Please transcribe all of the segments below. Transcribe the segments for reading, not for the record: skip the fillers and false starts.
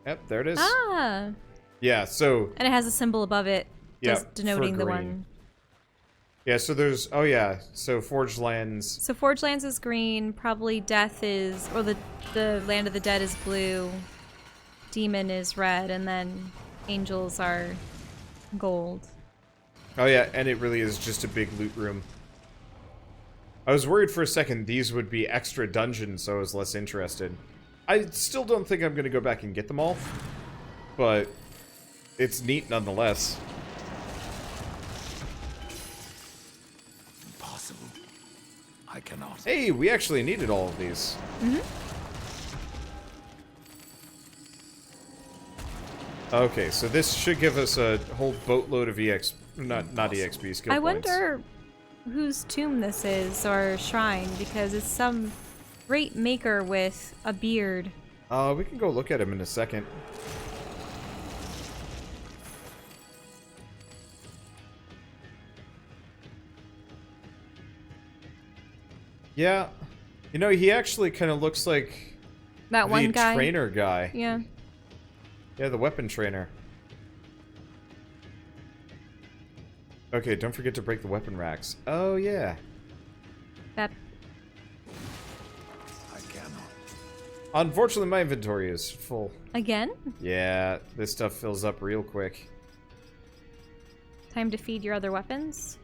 Yep, there it is. Ah! Yeah, so... And it has a symbol above it, just yeah, denoting the one. Yeah, so there's... Oh, yeah. So Forged Lands... So Forged Lands is green, probably Death is... Or the Land of the Dead is blue. Demon is red, and then Angels are gold. Oh, yeah, and it really is just a big loot room. I was worried for a second these would be extra dungeons, so I was less interested. I still don't think I'm going to go back and get them all, but it's neat nonetheless. Impossible. I cannot. Hey, we actually needed all of these. Mm-hmm. Okay, so this should give us a whole boatload of EX... Not EXP, skill I points. wonder whose tomb this is, or shrine, because it's some great maker with a beard. We can go look at him in a second. Yeah. You know, he actually kind of looks like... That one guy? The trainer guy. Yeah. Yeah, the weapon trainer. Okay, don't forget to break the weapon racks. Oh, yeah. That... I cannot. Unfortunately, my inventory is full. Again? Yeah, this stuff fills up real quick. Time to feed your other weapons?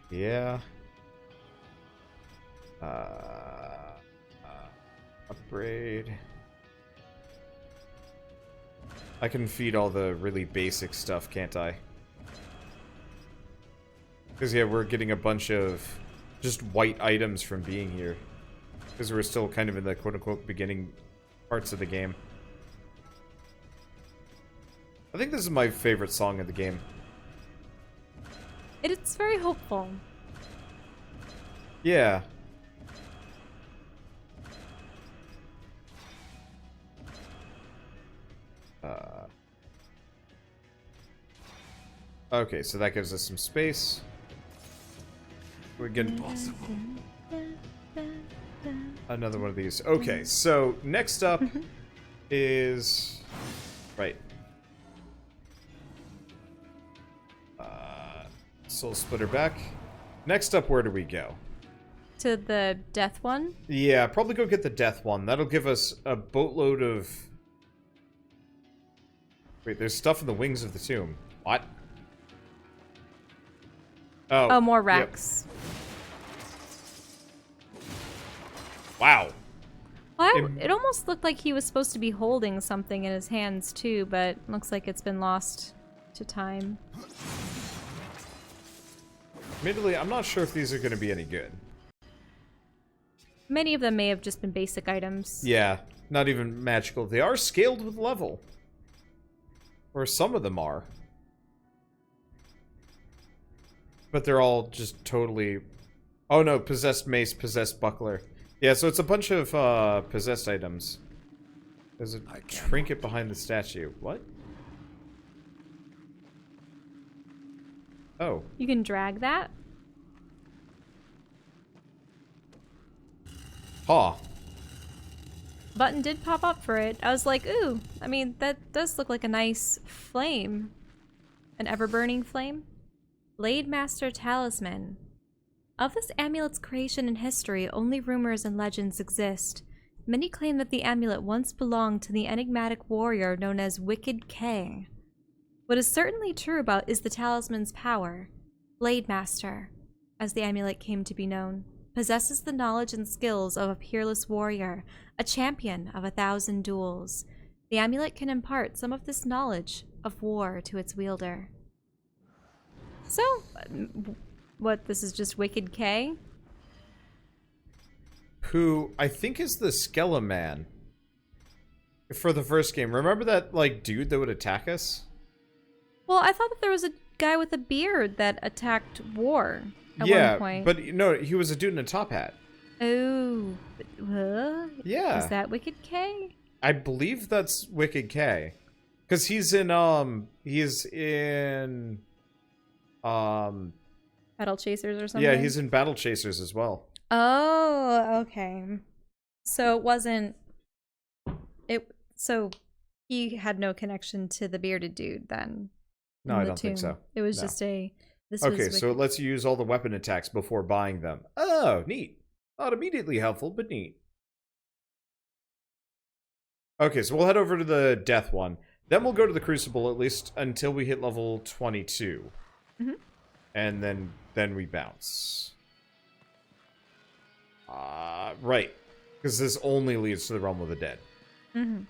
Yeah. Upgrade. I can feed all the really basic stuff, can't I? Because, yeah, we're getting a bunch of just white items from being here. Because we're still kind of in the quote-unquote beginning parts of the game. I think this is my favorite song of the game. It's very hopeful. Yeah. Okay, so that gives us some space. We get another one of these. Okay, so next up is... Right. Soul Splitter back. Next up, where do we go? To the death one? Yeah, probably go get the death one. That'll give us a boatload of... Wait, there's stuff in the wings of the tomb. What? Oh, more racks. Yep. Wow. Well, it almost looked like he was supposed to be holding something in his hands too, but looks like it's been lost to time. Admittedly, I'm not sure if these are going to be any good. Many of them may have just been basic items. Yeah, not even magical. They are scaled with level. Or some of them are. But they're all just totally... Oh no, possessed mace, possessed buckler. Yeah, so it's a bunch of possessed items. There's a trinket behind the statue. What? Oh. You can drag that? Huh. Button did pop up for it. I was like, ooh, I mean, that does look like a nice flame. An ever-burning flame? Blade Master Talisman. Of this amulet's creation and history, only rumors and legends exist. Many claim that the amulet once belonged to the enigmatic warrior known as Wicked K. What is certainly true about is the talisman's power. Blade Master, as the amulet came to be known, possesses the knowledge and skills of a peerless warrior, a champion of 1,000 duels. The amulet can impart some of this knowledge of war to its wielder. So, what, this is just Wicked K? Who I think is the Skeleman for the first game. Remember that, like, dude that would attack us? Well, I thought that there was a guy with a beard that attacked War at one point. But no, he was a dude in a top hat. Oh, Yeah. Is that Wicked K? I believe that's Wicked K. Because he's in, Battle Chasers or something? yeah, he's in Battle Chasers as well. Oh, okay. So it wasn't... So He had no connection to the bearded dude then. No, in I the don't think tomb. so. It was No. just a. This Okay, was so it lets you use all the weapon attacks before buying them. Oh, neat. Not immediately helpful, but neat. Okay, so we'll head over to the death one. Then we'll go to the Crucible, at least until we hit level 22. Mm-hmm. And then we bounce. Right. Because this only leads to the Realm of the Dead. Mm-hmm.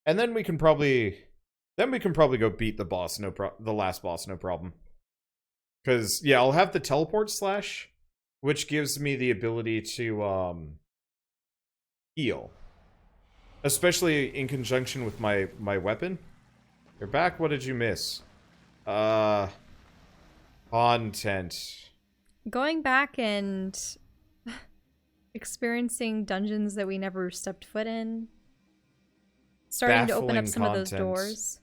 And then we can probably go beat the boss, the last boss, no problem. Because, yeah, I'll have the teleport slash, which gives me the ability to, heal. Especially in conjunction with my weapon. You're back, what did you miss? Content. Going back and experiencing dungeons that we never stepped foot in. Starting to open up Baffling some of those content. doors.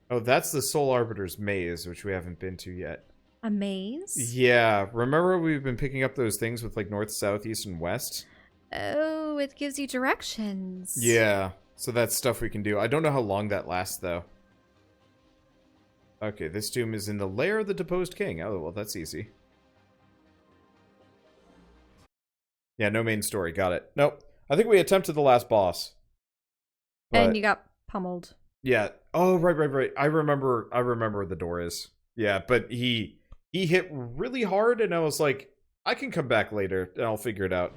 Oh, that's the Soul Arbiter's Maze, which we haven't been to yet. A maze? Yeah, remember we've been picking up those things with, like, north, south, east, and west? Oh, it gives you directions. Yeah, so that's stuff we can do. I don't know how long that lasts, though. Okay, this tomb is in the lair of the deposed king. Oh, well, that's easy. Yeah, no main story. Got it. Nope. I think we attempted the last boss. And But, you got pummeled. yeah. Oh, right. I remember where the door is. Yeah, but he hit really hard, and I was like, I can come back later, and I'll figure it out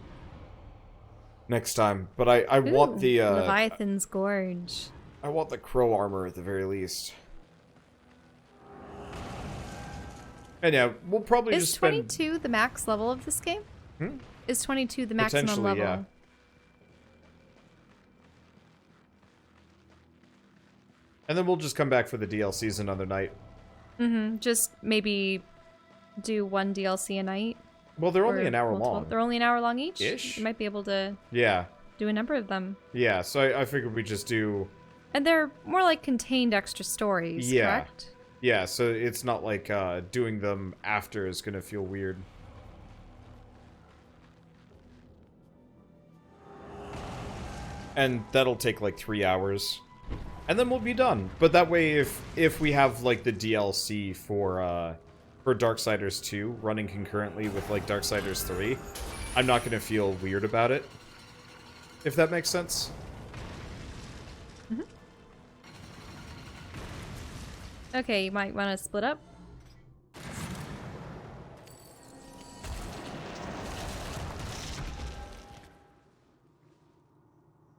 next time. But I want the Leviathan's Gorge. I want the crow armor at the very least. And yeah, we'll probably Is just spend 22 the max level of this game? Hmm? Is 22 the maximum Potentially, level? yeah. And then we'll just come back for the DLCs another night. Mm-hmm. Just maybe do one DLC a night. Well, they're only or an hour multiple. long. They're only an hour long each? Ish? You might be able to Yeah. do a number of them. Yeah, so I figured we just do... And they're more like contained extra stories, Yeah. correct? Yeah, so it's not like doing them after is going to feel weird. And that'll take like 3 hours. And then we'll be done. But that way, if we have like the DLC for Darksiders 2 running concurrently with like Darksiders 3, I'm not going to feel weird about it. If that makes sense. Mm-hmm. Okay, you might want to split up.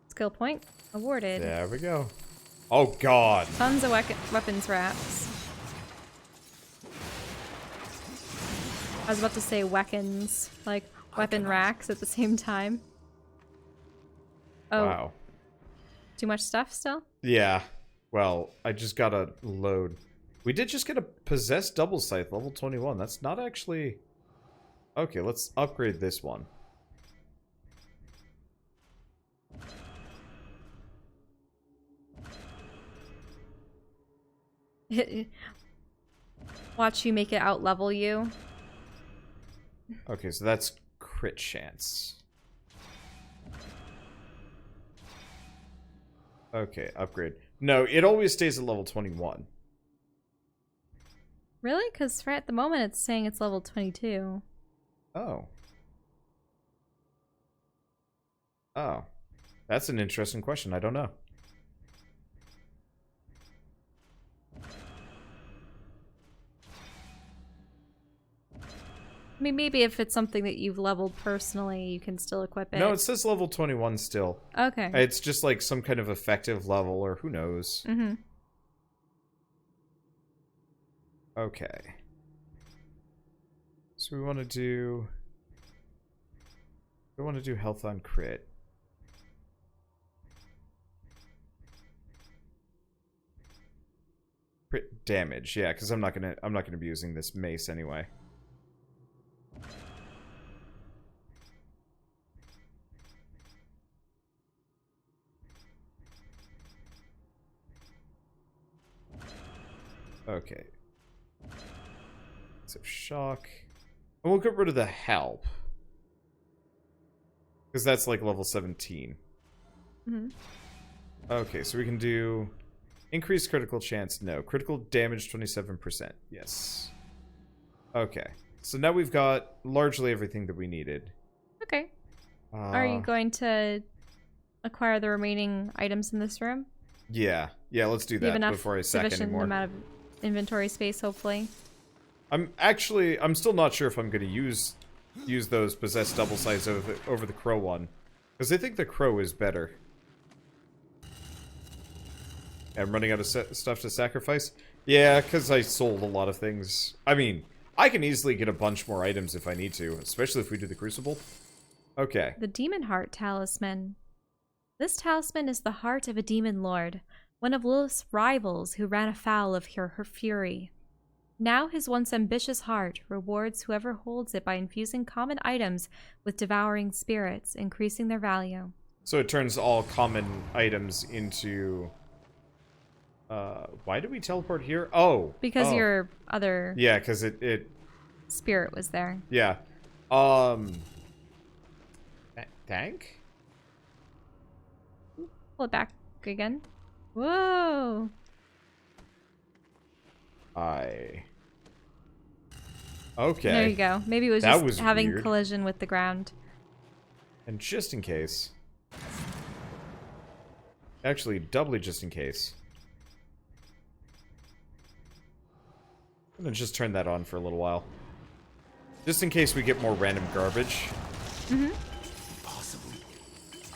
Skill point awarded. There we go. Oh god. Tons of weapons racks. I was about to say weapons, like weapon racks at the same time. Oh, Wow. too much stuff still? Yeah. Well, I just gotta load. We did just get a possessed double scythe, level 21. That's not actually... Okay, let's upgrade this one. Watch you make it out level you. Okay, so that's crit chance. Okay, upgrade. No, it always stays at level 21. Really? Because right at the moment it's saying it's level 22. Oh. Oh. That's an interesting question. I don't know. I mean, maybe if it's something that you've leveled personally, you can still equip it. No, it says level 21 still. Okay. It's just like some kind of effective level, or who knows. Mm-hmm. Okay. So we want to do... We want to do health on crit. Crit damage, yeah, because I'm not gonna be using this mace anyway. Okay. So shock. And we'll get rid of the help. Because that's like level 17. Mm-hmm. Okay, so we can do increased critical chance. No. Critical damage 27%. Yes. Okay. So now we've got largely everything that we needed. Okay. Are you going to acquire the remaining items in this room? Yeah. Yeah, let's do You have that enough before I sack sufficient anymore. amount of inventory space, hopefully. I'm still not sure if I'm going to use those possessed double size over the crow one. Because I think the crow is better. I'm running out of stuff to sacrifice? Yeah, because I sold a lot of things. I mean, I can easily get a bunch more items if I need to, especially if we do the Crucible. Okay. The Demonheart Talisman. This talisman is the heart of a demon lord, one of Lilith's rivals who ran afoul of her fury. Now his once ambitious heart rewards whoever holds it by infusing common items with devouring spirits, increasing their value. So it turns all common items into... why did we teleport here? Oh! Because your other... Yeah, because it... spirit was there. Yeah. Tank? Pull it back again. Whoa! Okay. There you go. Maybe it was That just was having weird. collision with the ground. And just in case... Actually, doubly just in case. I'm gonna just turn that on for a little while. Just in case we get more random garbage. Mm-hmm. Possible.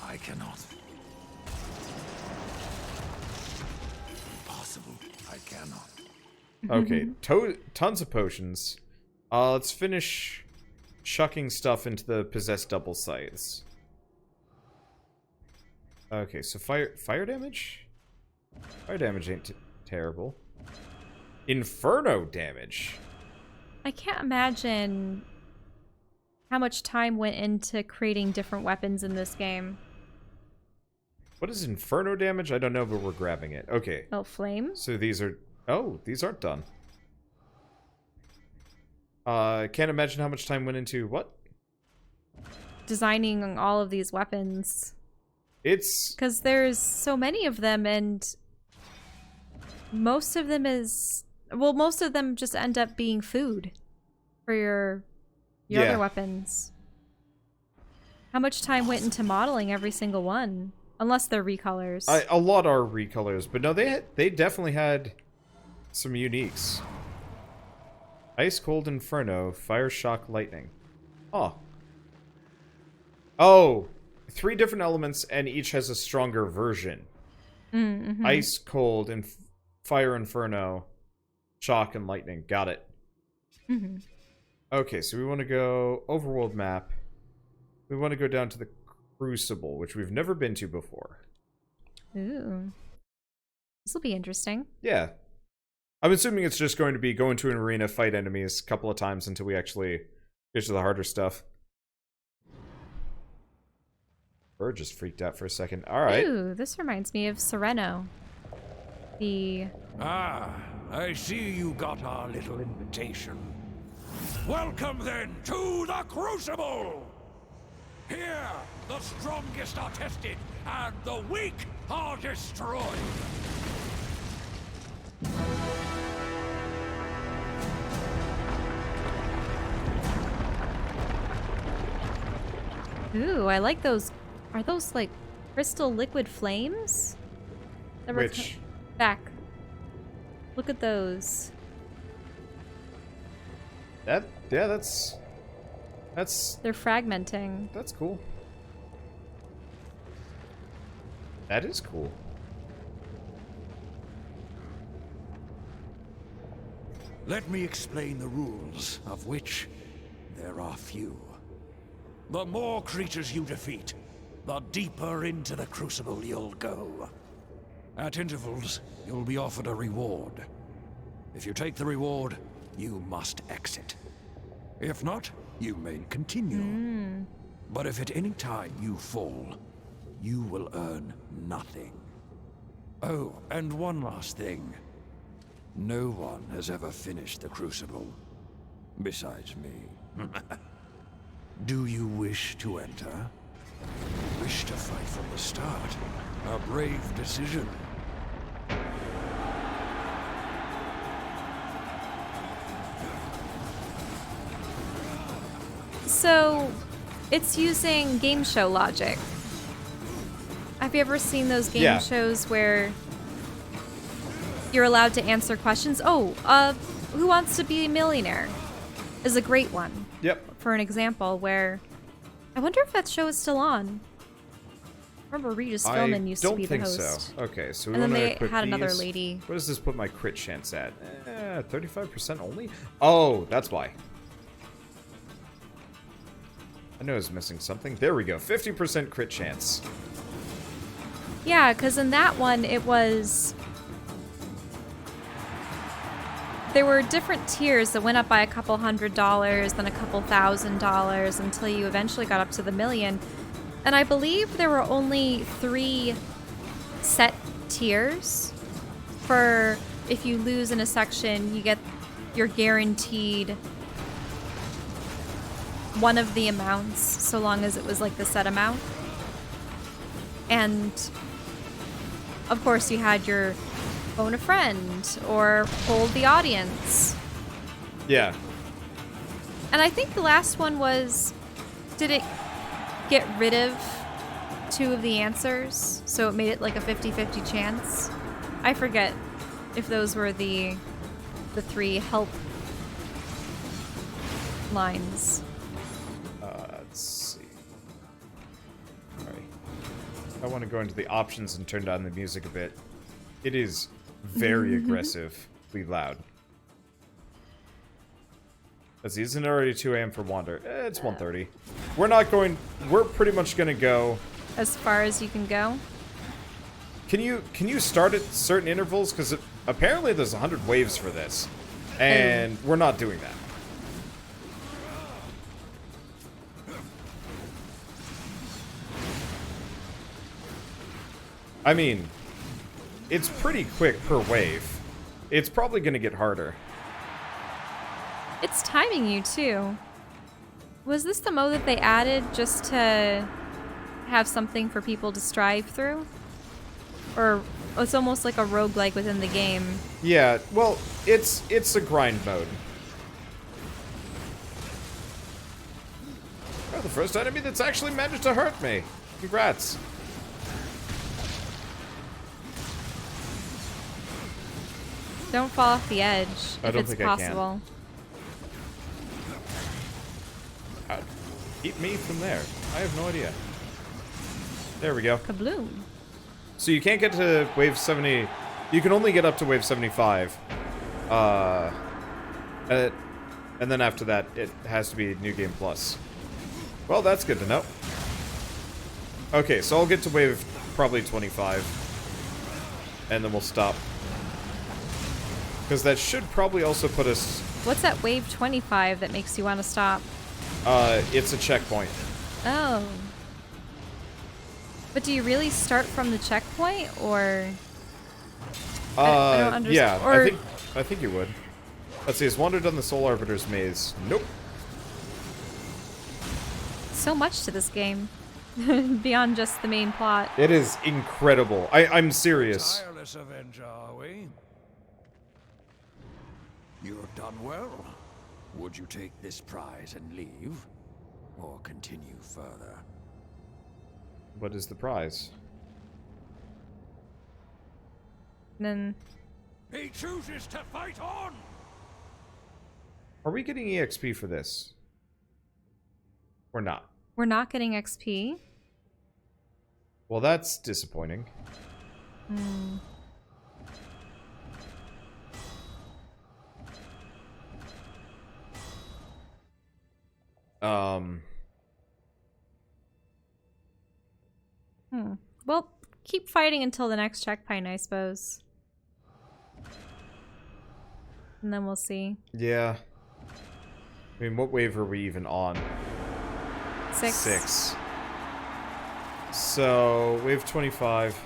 I cannot. Possible. I cannot. Okay, tons of potions. Let's finish chucking stuff into the possessed double sights. Okay, so fire damage? Fire damage ain't terrible. Inferno damage. I can't imagine how much time went into creating different weapons in this game. What is inferno damage? I don't know, but we're grabbing it. Okay. Oh, flames? So these are... Oh, these aren't done. Can't imagine how much time went into... What? Designing all of these weapons. It's... Because there's so many of them, and most of them is... Well, most of them just end up being food for your Yeah. other weapons. How much time went into modeling every single one? Unless they're recolors. A lot are recolors, but no, they definitely had some uniques. Ice, Cold, Inferno, Fire, Shock, Lightning. Oh. Oh! 3 different elements, and each has a stronger version. Mm-hmm. Ice, Cold, and Fire, Inferno, Shock, and Lightning. Got it. Mm-hmm. Okay, so we want to go overworld map. We want to go down to the Crucible, which we've never been to before. Ooh. This will be interesting. Yeah. I'm assuming it's just going to be go into an arena, fight enemies a couple of times until we actually get to the harder stuff. Bird just freaked out for a second. Alright. Ooh, this reminds me of Sereno. The... Ah, I see you got our little invitation. Welcome then to the Crucible! Here, the strongest are tested, and the weak are destroyed. Ooh, I like those. Are those like crystal liquid flames? That were Which? back. Look at those. Yeah, that's They're fragmenting. that's cool. That is cool. Let me explain the rules, of which there are few. The more creatures you defeat, the deeper into the Crucible you'll go. At intervals, you'll be offered a reward. If you take the reward, you must exit. If not, you may continue. But if at any time you fall, you will earn nothing. Oh, and one last thing. No one has ever finished the Crucible. besides me. Do you wish to enter? Wish to fight from the start? A brave decision. So, it's using game show logic. Have you ever seen those game shows where you're allowed to answer questions? Oh, who wants to be a millionaire? Is a great one. Yep. For an example where, I wonder if that show is still on. I remember Regis Philbin used to be the host. I don't think so. Okay, so we and then want to they equip had another these. lady. What does this put my crit chance at? 35% only? Oh, that's why. I know I was missing something. There we go. 50% crit chance. Yeah, because in that one, it was... There were different tiers that went up by a couple $100s, then a couple $1,000 until you eventually got up to the million. And I believe there were only 3 set tiers. For if you lose in a section, you get your guaranteed one of the amounts, so long as it was like the set amount. And of course you had your phone a friend or hold the audience. Yeah. And I think the last one was, did it get rid of 2 of the answers? So it made it like a 50-50 chance? I forget if those were the 3 help lines. Let's see. Alright. I want to go into the options and turn down the music a bit. It is very aggressively loud. Let's see, isn't it already 2 a.m. for Wander? It's 1:30. We're pretty much gonna go As far as you can go? Can you start at certain intervals? Because apparently there's 100 waves for this. And we're not doing that. I mean, it's pretty quick per wave. It's probably going to get harder. It's timing you, too. Was this the mode that they added just to have something for people to strive through? Or it's almost like a roguelike within the game? Yeah, well, it's a grind mode. Oh, the first enemy that's actually managed to hurt me. Congrats. Don't fall off the edge if it's possible. Eat me from there. I have no idea. There we go. Kabloom. So you can't get to wave 70. You can only get up to wave 75. And then after that, it has to be New Game Plus. Well, that's good to know. Okay, so I'll get to wave probably 25. And then we'll stop. Because that should probably also put us... What's that wave 25 that makes you want to stop? It's a checkpoint. Oh. But do you really start from the checkpoint, or...? I don't understand. Yeah, or... I think you would. Let's see, has Wander done the Soul Arbiter's Maze? Nope. So much to this game. Beyond just the main plot. It is incredible. I'm serious. Tireless avenger, are we? You've done well. Would you take this prize and leave? Or continue further? What is the prize? Then... He chooses to fight on! Are we getting EXP for this? Or not? We're not getting XP? Well, that's disappointing. Hmm. Well, keep fighting until the next checkpoint, I suppose. And then we'll see. Yeah. I mean, what wave are we even on? 6. 6. So, wave 25.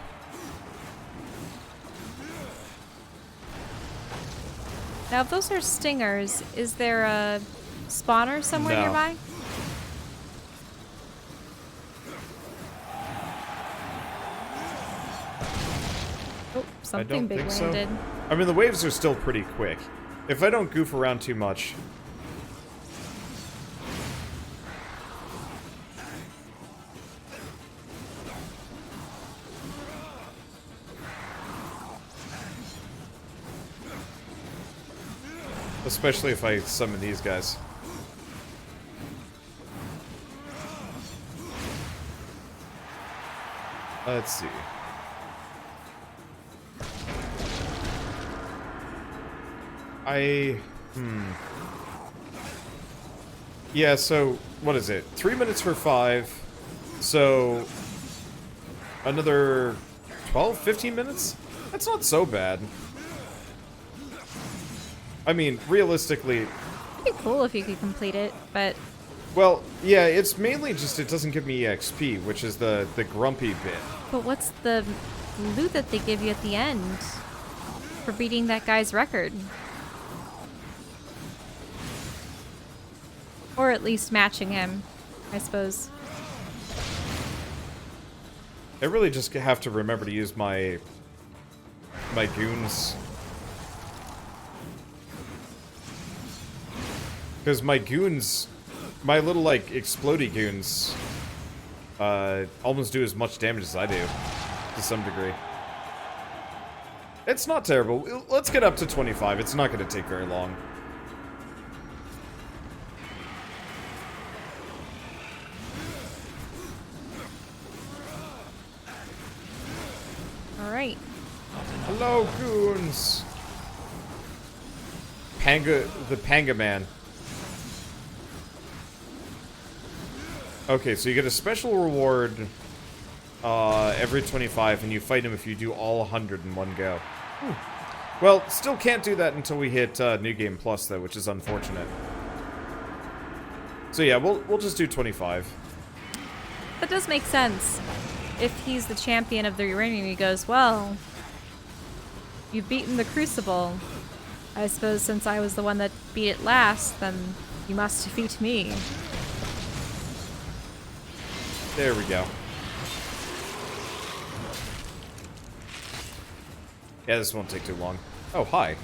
Now, if those are stingers, is there a spawner somewhere No. nearby? Oh, I something don't big think landed. so. I mean, the waves are still pretty quick. If I don't goof around too much... Especially if I summon these guys. Let's see. Yeah, so, what is it? 3 minutes for 5. So, another 12, 15 minutes? That's not so bad. I mean, realistically... It'd be cool if you could complete it, but... Well, yeah, it's mainly just it doesn't give me EXP, which is the grumpy bit. But what's the loot that they give you at the end for beating that guy's record? Or at least matching him, I suppose. I really just have to remember to use my goons. Because my goons, my little, like, explodey goons, almost do as much damage as I do, to some degree. It's not terrible. Let's get up to 25. It's not going to take very long. Alright. Hello, goons! The Panga Man. Okay, so you get a special reward every 25, and you fight him if you do all 100 in one go. Well, still can't do that until we hit New Game Plus, though, which is unfortunate. So yeah, we'll just do 25. That does make sense. If he's the champion of the uranium, he goes, well, you've beaten the Crucible. I suppose since I was the one that beat it last, then you must defeat me. There we go. Yeah, this won't take too long. Oh, hi.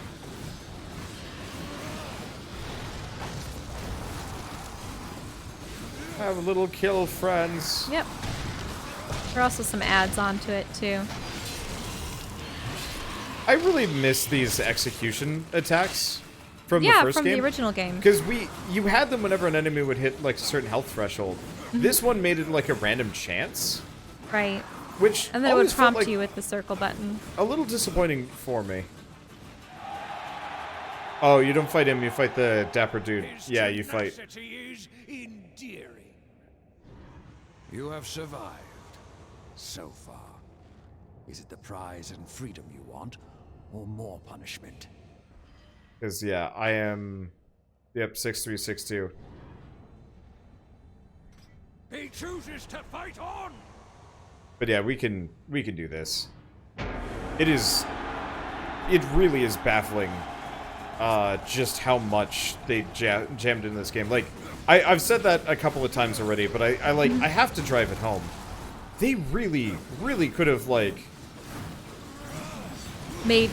Have a little kill, friends. Yep. There are also some ads onto it, too. I really miss these execution attacks from the first game. Yeah, from the original game. Because you had them whenever an enemy would hit, like, a certain health threshold. This one made it, like, a random chance. Right. Which And then it would always felt prompt like you with the circle button. a little disappointing for me. Oh, you don't fight him, you fight the dapper dude. Yeah, you fight. Is endearing. You have survived so far. Is it the prize and freedom you want, or more punishment? Because, yeah, I am... Yep, 6362. He chooses to fight on! But yeah, we can do this. It really is baffling just how much they jammed in this game. Like, I've said that a couple of times already, but I have to drive it home. They really, really could have, like... Made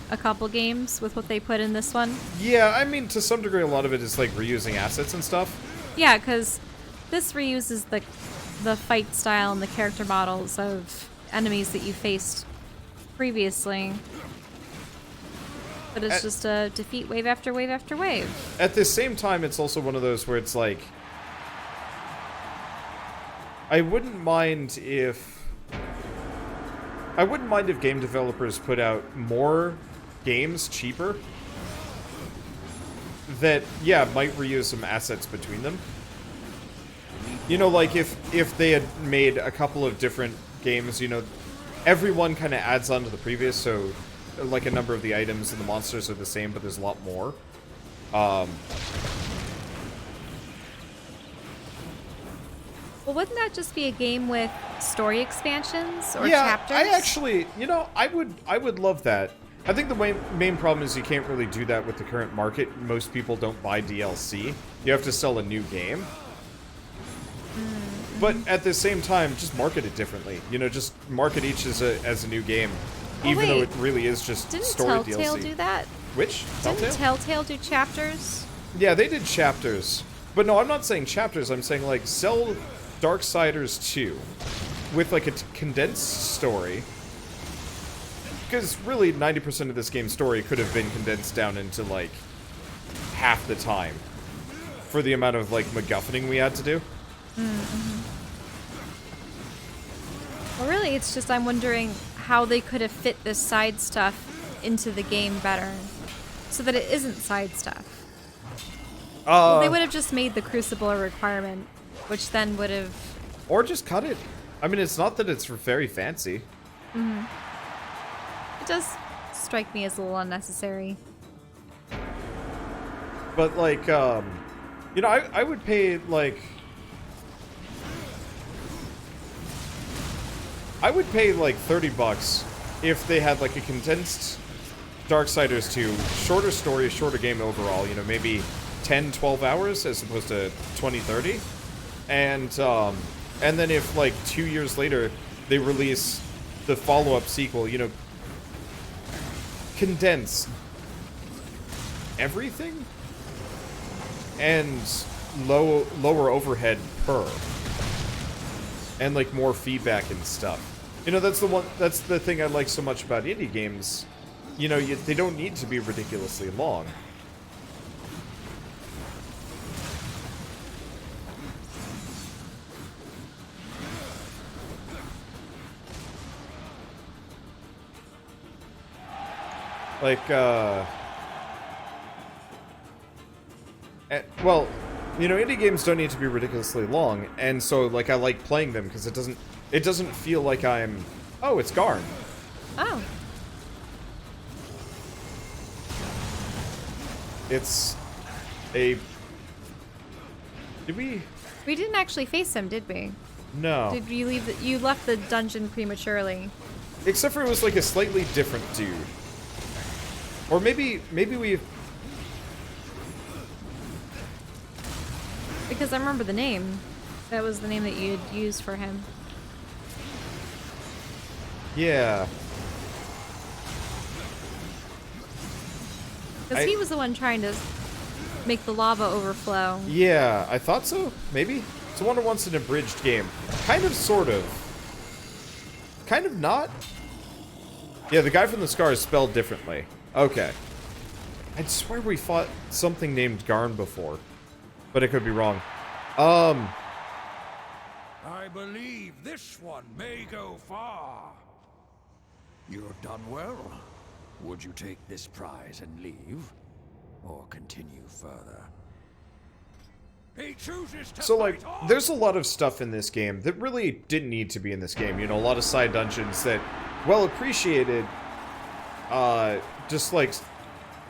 a couple games with what they put in this one. Yeah, I mean, to some degree, a lot of it is, like, reusing assets and stuff. Yeah, because this reuses the fight style and the character models of enemies that you faced previously. But it's just a defeat wave after wave after wave. At the same time, it's also one of those where it's like... I wouldn't mind if game developers put out more games cheaper that, yeah, might reuse some assets between them. You know, like, if they had made a couple of different games, you know, every one kind of adds on to the previous, so, like, a number of the items and the monsters are the same, but there's a lot more. Well, wouldn't that just be a game with story expansions or yeah, chapters? I actually, you know, I would love that. I think the main problem is you can't really do that with the current market. Most people don't buy DLC. You have to sell a new game. But at the same time, just market it differently. You know, just market each as a new game. Even though it really is just story DLC. Didn't Telltale do that? Which? Didn't Telltale do chapters? Yeah, they did chapters. But no, I'm not saying chapters. I'm saying, like, sell Darksiders 2 with, like, a condensed story. Because really, 90% of this game's story could have been condensed down into, like, half the time. For the amount of, like, MacGuffining we had to do. Well, really, it's just I'm wondering how they could have fit this side stuff into the game better. So that it isn't side stuff. Well, they would have just made the Crucible a requirement, which then would have... Or just cut it. I mean, it's not that it's very fancy. It does strike me as a little unnecessary. But, like, you know, I would pay, like... I would pay, like, $30 if they had, like, a condensed Darksiders 2, shorter story, shorter game overall, you know, maybe 10, 12 hours as opposed to 20, 30. And then if, like, 2 years later, they release the follow-up sequel, you know, condense everything and lower overhead per, and, like, more feedback and stuff. You know, that's the thing I like so much about indie games. You know, they don't need to be ridiculously long. Like, well, you know, indie games don't need to be ridiculously long, and so, like, I like playing them because it doesn't feel like I'm... Oh, it's Garn. Oh. It's a... Did we... We didn't actually face him, did we? No. Did you leave you left the dungeon prematurely? Except for it was, like, a slightly different dude. Or maybe we... Because I remember the name. That was the name that you'd used for him. Yeah. Because he was the one trying to make the lava overflow. Yeah, I thought so. Maybe. So Wonder wants an abridged game. Kind of, sort of. Kind of not. Yeah, the guy from the Scar is spelled differently. Okay. I swear we fought something named Garn before. But I could be wrong. I believe this one may go far. You've done well. Would you take this prize and leave? Or continue further? He chooses to So, like, fight on. there's a lot of stuff in this game that really didn't need to be in this game. You know, a lot of side dungeons that, well appreciated, just, like,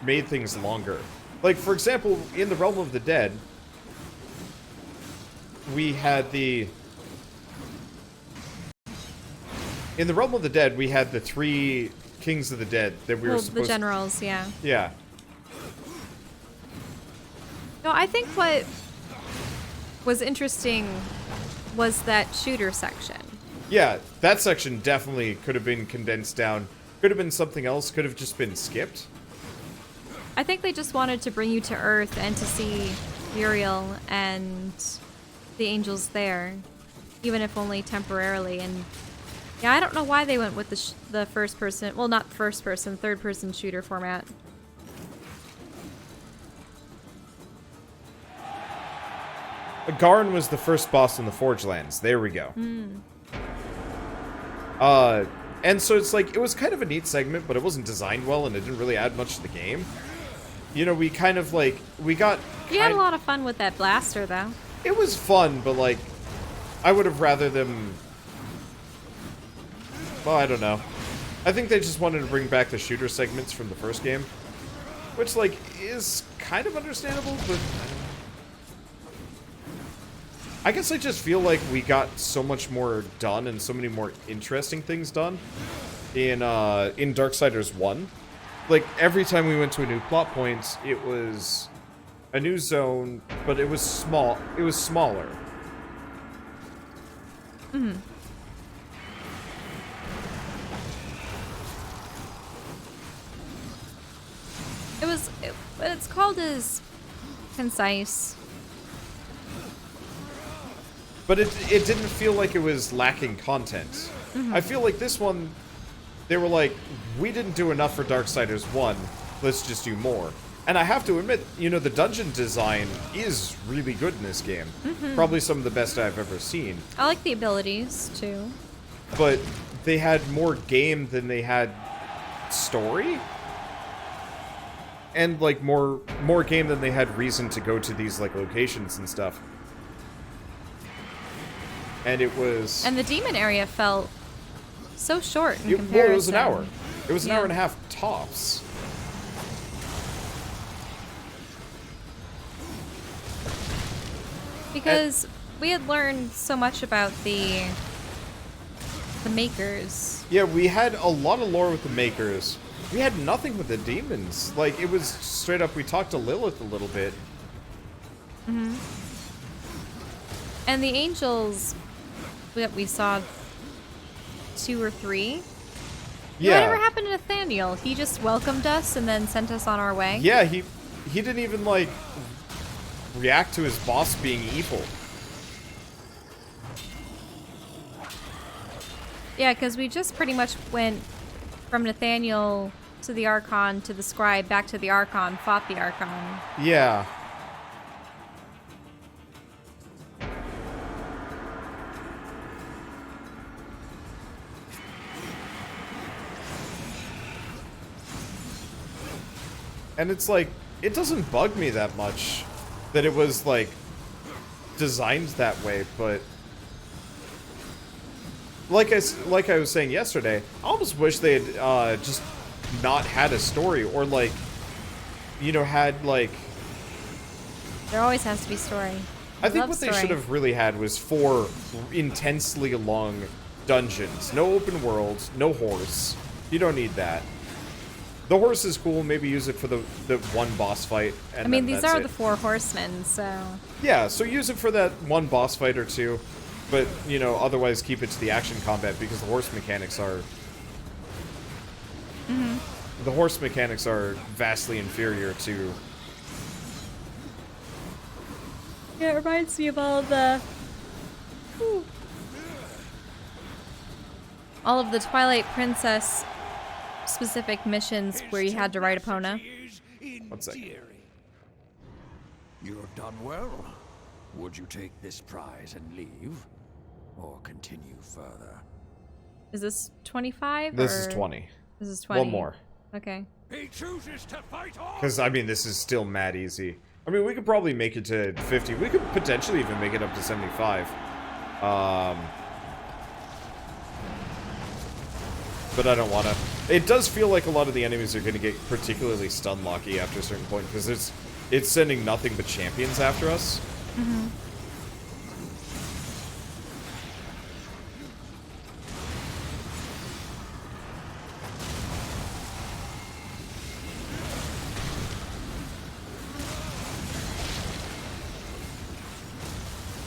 made things longer. Like, for example, in the Realm of the Dead, we had the... In the Realm of the Dead, we had the 3 Kings of the Dead that we were supposed to... The generals, yeah. Yeah. No, I think what was interesting was that shooter section. Yeah, that section definitely could have been condensed down. Could have been something else. Could have just been skipped. I think they just wanted to bring you to Earth and to see Uriel and the angels there, even if only temporarily. And yeah, I don't know why they went with the first person, well, not first person, third person shooter format. Garn was the first boss in the Forge Lands. There we go. And so it's like, it was kind of a neat segment, but it wasn't designed well, and it didn't really add much to the game. You know, we kind of, like, we got... You had a lot of fun with that blaster, though. It was fun, but, like, I would have rather them... Well, I don't know. I think they just wanted to bring back the shooter segments from the first game. Which, like, is kind of understandable, but... I guess I just feel like we got so much more done and so many more interesting things done in Darksiders 1. like, every time we went to a new plot point, it was a new zone, but it was small. It was smaller. Mm-hmm. What it's called is concise. But it didn't feel like it was lacking content. Mm-hmm. I feel like this one, they were like, we didn't do enough for Darksiders 1, let's just do more. And I have to admit, you know, the dungeon design is really good in this game. Mm-hmm. Probably some of the best I've ever seen. I like the abilities, too. But they had more game than they had story. And, like, more game than they had reason to go to these, like, locations and stuff. And it was... And the demon area felt so short in comparison. Well, it was an hour. It was an Yeah. hour and a half tops. Because we had learned so much about the makers. Yeah, we had a lot of lore with the makers. We had nothing with the demons. Like, it was straight up, we talked to Lilith a little bit. Mm-hmm. And the angels that we saw 2 or 3. Yeah. Whatever happened to Nathaniel? He just welcomed us and then sent us on our way? Yeah, he didn't even, like, react to his boss being evil. Yeah, because we just pretty much went from Nathaniel to the Archon to the Scribe, back to the Archon, fought the Archon. Yeah. And it's like, it doesn't bug me that much that it was, like, designed that way, but... Like I was saying yesterday, I almost wish they had just not had a story, or, like, you know, had, like... There always has to be story. I think love what they story. should have really had was 4 intensely long dungeons. No open world, no horse. You don't need that. The horse is cool, maybe use it for the one boss fight, and I mean, then these that's are it. the Four Horsemen, so... Yeah, so use it for that one boss fight or 2, but, you know, otherwise keep it to the action combat, because the horse mechanics are... Mm-hmm. The horse mechanics are vastly inferior to... Yeah, it reminds me of all the... Whew. All of the Twilight Princess specific missions where you had to ride Epona. One second. You have done well. Would you take this prize and leave? Or continue further? Is this 25? This or... is 20. This is 20. One more. Okay. He chooses to fight on! Because, I mean, this is still mad easy. I mean, we could probably make it to 50. We could potentially even make it up to 75. But I don't want to. It does feel like a lot of the enemies are going to get particularly stun-locky after a certain point, because it's sending nothing but champions after us. Mm-hmm.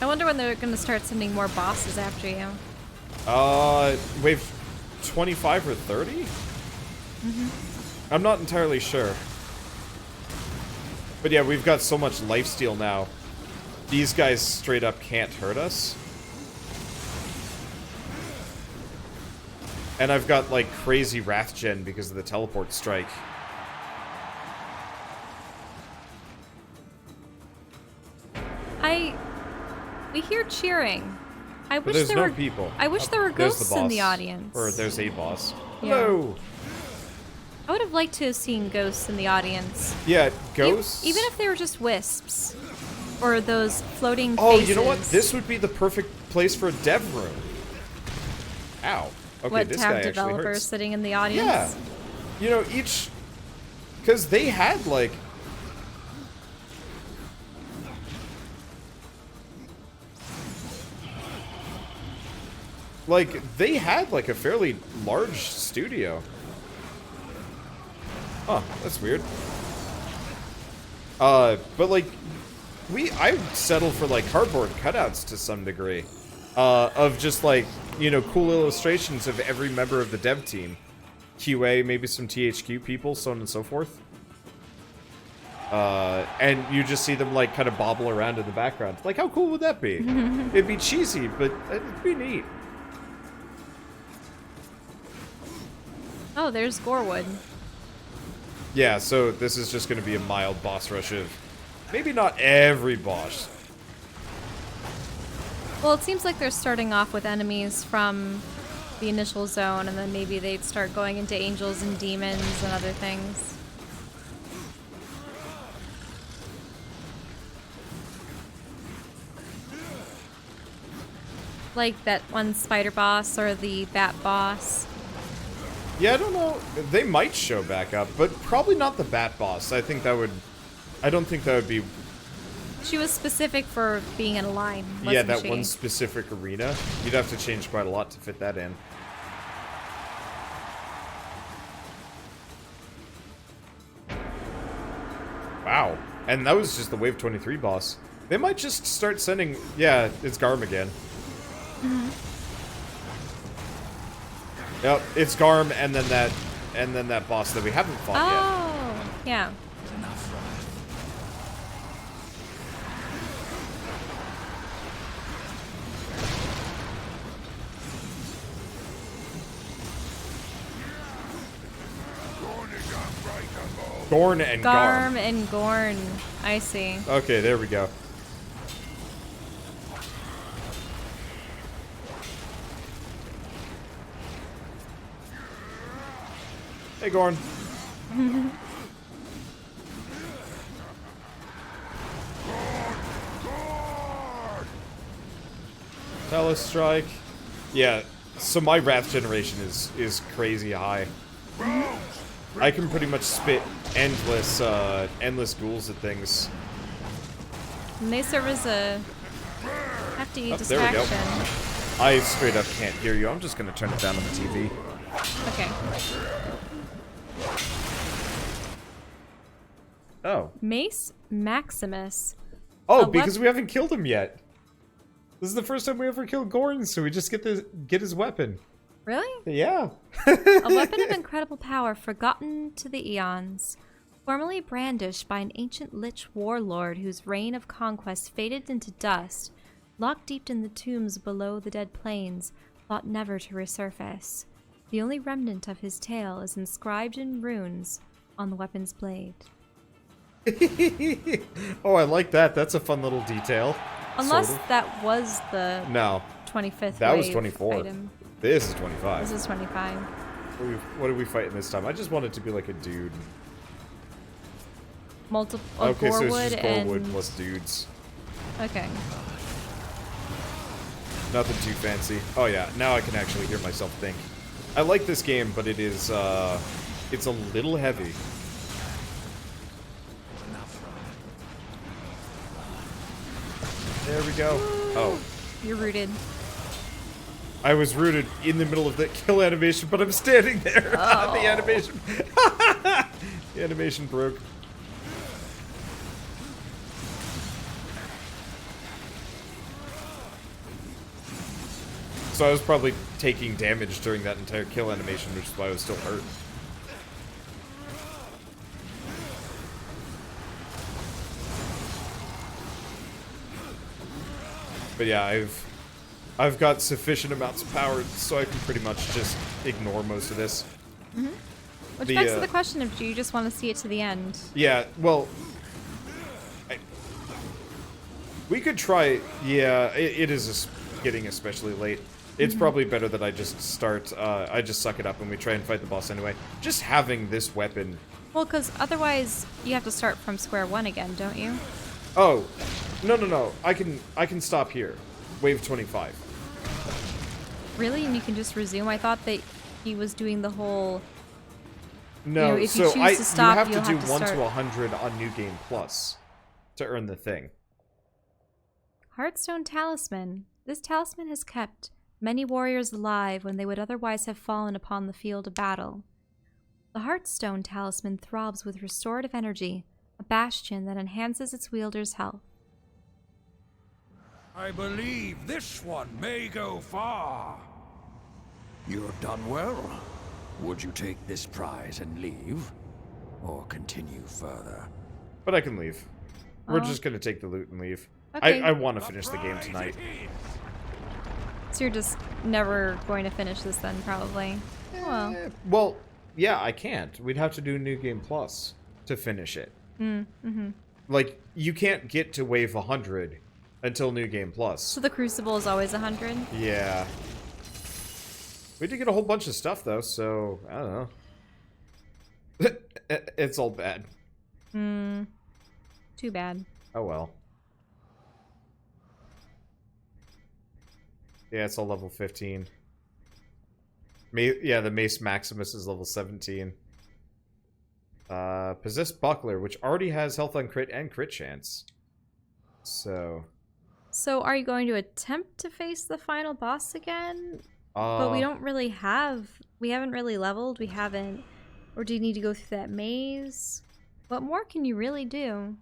I wonder when they're going to start sending more bosses after you. Wave 25 or 30? Mm-hmm. I'm not entirely sure. But yeah, we've got so much lifesteal now. These guys straight up can't hurt us. And I've got, like, crazy Wrath Gen because of the teleport strike. We hear cheering. I But wish there's there no were people. I wish there were There's ghosts in the boss. audience. Or there's a boss. Yeah. Hello! I would have liked to have seen ghosts in the audience. Yeah, ghosts. Even if they were just wisps. Or those floating Oh, faces. you know what? This would be the perfect place for a dev room. Ow. Okay, What, this to have guy actually developers hurts. sitting in the audience? Yeah. You know, each... Because they had, like... Like, they had, like, a fairly large studio. Huh, that's weird. But like, I would settle for like cardboard cutouts to some degree. Of just like, you know, cool illustrations of every member of the dev team. QA, maybe some THQ people, so on and so forth. And you just see them like kind of bobble around in the background. Like, how cool would that be? It'd be cheesy, but it'd be neat. Oh, there's Gorewood. Yeah, so this is just going to be a mild boss rush of maybe not every boss. Well, it seems like they're starting off with enemies from the initial zone, and then maybe they'd start going into angels and demons and other things. Like that one spider boss or the bat boss. Yeah, I don't know. They might show back up, but probably not the bat boss. I don't think that would be... She was specific for being in a line, wasn't yeah, that she? one specific arena. You'd have to change quite a lot to fit that in. Wow. And that was just the Wave 23 boss. They might just start sending... Yeah, it's Garm again. Yep, it's Garm and then that boss that we haven't fought yet. Oh, yeah. Gorn and Garm. Garm and Gorn. I see. Okay, there we go. Hey, Gorn. Telestrike. Yeah, so my wrath generation is crazy high. I can pretty much spit endless ghouls at things. And they serve as a hefty Oh, there we go. distraction. I straight up can't hear you. I'm just gonna turn it down on the TV. Okay. Oh. Mace Maximus. Oh, A because we haven't killed him yet. This is the first time we ever killed Gorn, so we just get his weapon. Really? Yeah. A weapon of incredible power forgotten to the eons. Formerly brandished by an ancient lich warlord whose reign of conquest faded into dust, locked deep in the tombs below the dead plains, thought never to resurface. The only remnant of his tale is inscribed in runes on the weapon's blade. Oh, I like that. That's a fun little detail. Unless sort of. that was the No. 25th That was wave 24. item. This is 25. This is 25. What are we fighting this time? I just want it to be like a dude. Multiple Okay, so it's Gorewood just Gorewood and... plus dudes. Okay. Nothing too fancy. Oh yeah, now I can actually hear myself think. I like this game, but it is, it's a little heavy. There we go. Oh. You're rooted. I was rooted in the middle of the kill animation, but I'm standing there. Oh. The animation. The animation broke. So I was probably taking damage during that entire kill animation, which is why I was still hurt. But yeah, I've got sufficient amounts of power, so I can pretty much just ignore most of this. Mm-hmm. Which begs to the question of, do you just want to see it to the end? Yeah, well, we could try. Yeah, it is getting especially late. It's probably better that I just start. I just suck it up and we try and fight the boss anyway. Just having this weapon. Well, because otherwise you have to start from square one again, don't you? Oh, no. I can stop here. Wave 25. Really? And you can just resume? I thought that he was doing the whole... No, if you so choose to stop, you have to you'll do have to 1 start. to 100 on New Game Plus to earn the thing. Heartstone Talisman. This talisman has kept many warriors alive when they would otherwise have fallen upon the field of battle. The Heartstone Talisman throbs with restorative energy, a bastion that enhances its wielder's health. I believe this one may go far. You have done well. Would you take this prize and leave? Or continue further? But I can leave. We're Oh. just gonna take the loot and leave. Okay. I want to finish the game tonight. So you're just never going to finish this then, probably. Well. Well, yeah, I can't. We'd have to do New Game Plus to finish it. Like, you can't get to Wave 100 until New Game Plus. So the Crucible is always 100? Yeah. We did get a whole bunch of stuff, though, so, I don't know. It's all bad. Too bad. Oh, well. Yeah, it's all level 15. Yeah, the Mace Maximus is level 17. Possessed Buckler, which already has health on crit and crit chance. So are you going to attempt to face the final boss again? But we don't really have... We haven't really leveled. We haven't... Or do you need to go through that maze? What more can you really do?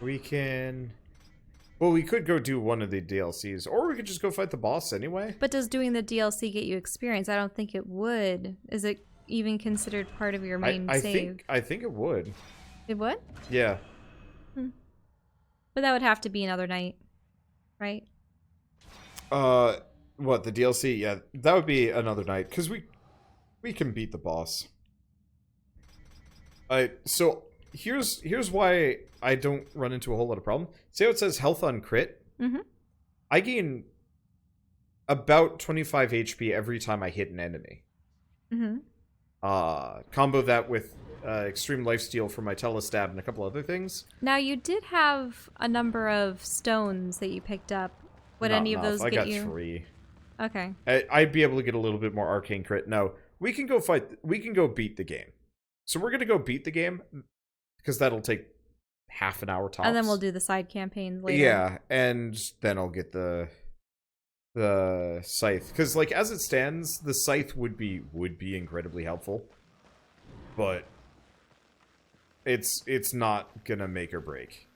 we can... Well, we could go do one of the DLCs, or we could just go fight the boss anyway. But does doing the DLC get you experience? I don't think it would. Is it even considered part of your main save? I think it would. It would? Yeah. But that would have to be another night, right? What, the DLC? Yeah, that would be another night, because we can beat the boss. So here's why I don't run into a whole lot of problem. See how it says health on crit? Mm-hmm. I gain about 25 HP every time I hit an enemy. Mm-hmm. Combo that with extreme lifesteal for my telestab and a couple other things. Now, you did have a number of stones that you picked up. Would Not any of enough. those I get got you? 3. Okay. I'd be able to get a little bit more arcane crit. No, we can go fight. We can go beat the game. So we're gonna go beat the game because that'll take half an hour tops. And then we'll do the side campaigns later. Yeah, and then I'll get the scythe, because like as it stands, the scythe would be incredibly helpful, but it's not gonna make or break.